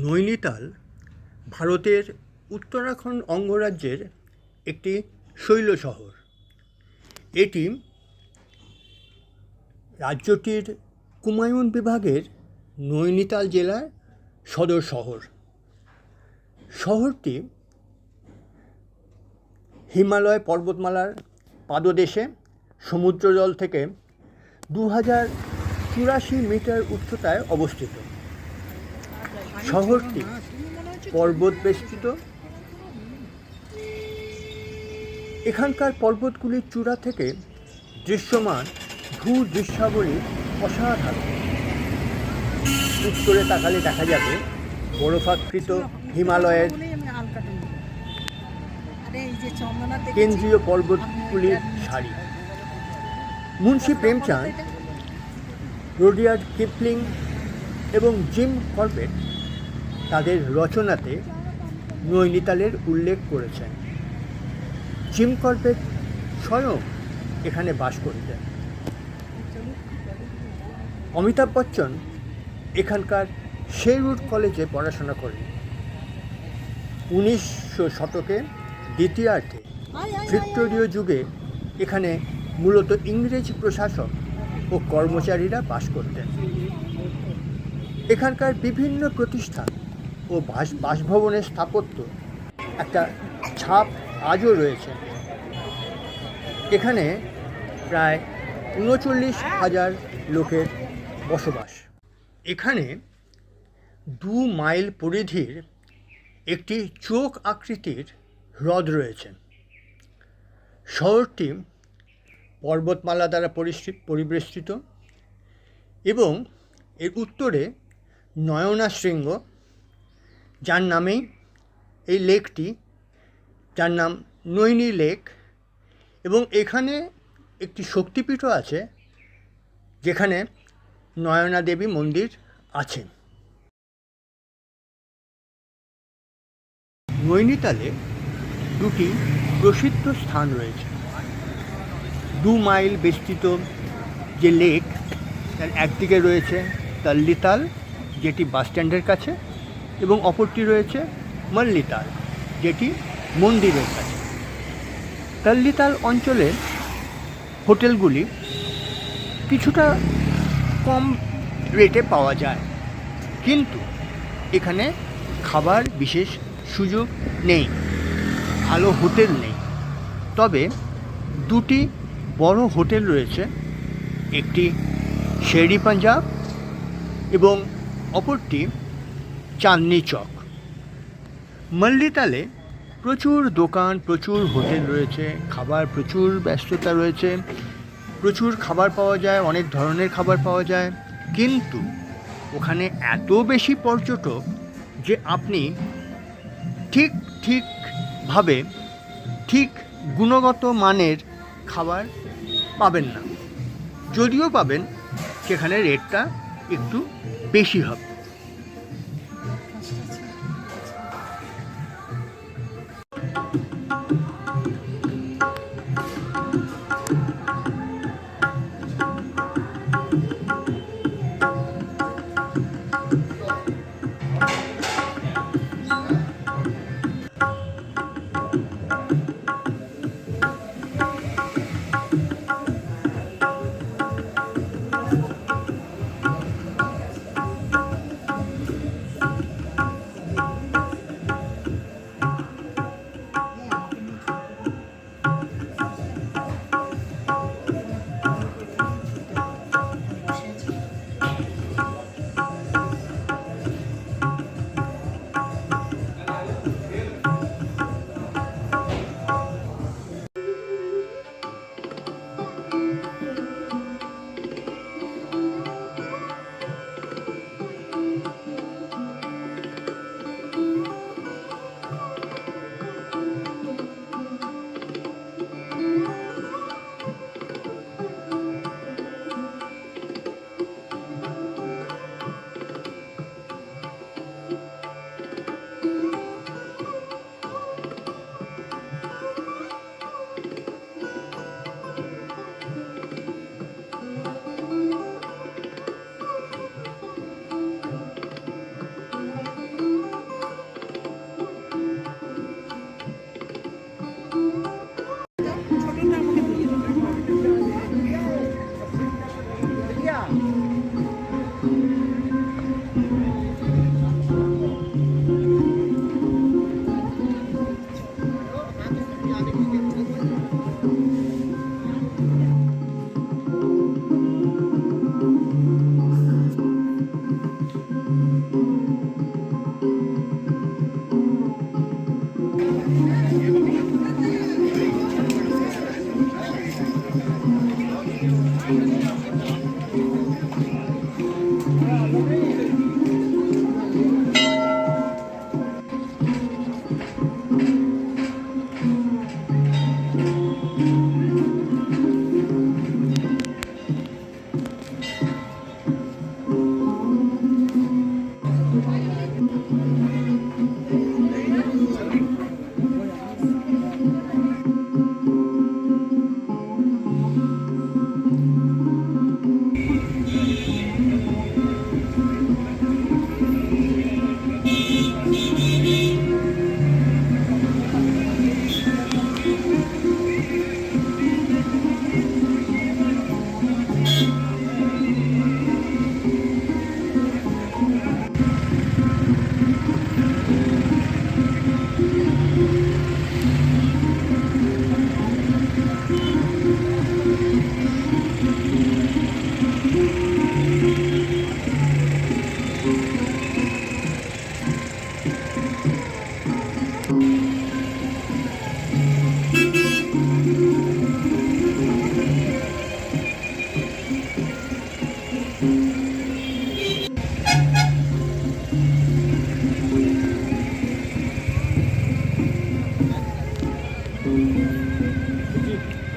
নৈনিতাল ভারতের উত্তরাখণ্ড অঙ্গরাজ্যের একটি শৈল শহর। এটি রাজ্যটির কুমায়ুন বিভাগের নৈনিতাল জেলার সদর শহর। শহরটি হিমালয় পর্বতমালার পাদদেশে সমুদ্রজল থেকে 2084 মিটার উচ্চতায় অবস্থিত। শহরটি পর্বত বেষ্টিত। এখানকার পর্বতগুলির চূড়া থেকে দৃশ্যমান ভূদৃশ্যাবলী অসাধারণ। উত্তরে তাকালে দেখা যাবে বরফাকৃত হিমালয়ের কেন্দ্রীয় পর্বতগুলির সারি। মুন্সি প্রেমচাঁদ, রুডিয়ার্ড কিপলিং এবং জিম করবেট তাদের রচনাতে নৈনিতালের উল্লেখ করেছেন। জিম করবেট স্বয়ং এখানে বাস করতেন। অমিতাভ বচ্চন এখানকার শেরউড কলেজে পড়াশোনা করেন। 19শো শতকে দ্বিতীয়ার্ধে ভিক্টোরীয় যুগে এখানে মূলত ইংরেজি প্রশাসক ও কর্মচারীরা বাস করতেন। এখানকার বিভিন্ন প্রতিষ্ঠান ও বাসভবনের স্থাপত্য একটা ছাপ আজও রয়েছে। এখানে প্রায় 39,000 লোকের বসবাস। এখানে 2 মাইল পরিধির একটি চোখ আকৃতির হ্রদ রয়েছে। শহরটি পর্বতমালা দ্বারা পরিবেষ্টিত এবং এর উত্তরে নয়না শৃঙ্গ, যার নামেই এই লেকটি, যার নাম নৈনি লেক, এবং এখানে একটি শক্তিপীঠও আছে যেখানে নয়না দেবী মন্দির আছে। নৈনিতালে 2টি প্রসিদ্ধ স্থান রয়েছে। 2 মাইল বিস্তৃত যে লেক, তার একদিকে রয়েছে তাল্লিতাল, যেটি বাসস্ট্যান্ডের কাছে, এবং অপরটি রয়েছে মল্লিতাল, যেটি মন্দিরের কাছে। তাল্লিতাল অঞ্চলের হোটেলগুলি কিছুটা কম রেটে পাওয়া যায়, কিন্তু এখানে খাবার বিশেষ সুযোগ নেই, ভালো হোটেল নেই। তবে 2টি বড় হোটেল রয়েছে, একটি শেরি পাঞ্জাব এবং অপরটি চাঁদনি চক। মল্লিতালে প্রচুর দোকান, প্রচুর হোটেল রয়েছে, খাবার প্রচুর ব্যস্ততা রয়েছে, প্রচুর খাবার পাওয়া যায়, অনেক ধরনের খাবার পাওয়া যায়, কিন্তু ওখানে এত বেশি পর্যটক যে আপনি ঠিকভাবে ঠিক গুণগত মানের খাবার পাবেন না। যদিও পাবেন, সেখানে রেটটা একটু বেশি হবে।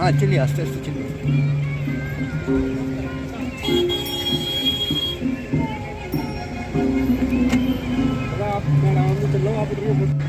हाँ चलिए आस्ते आस्ते चलिए। आप मैं आराम से चल रहा हूँ, आप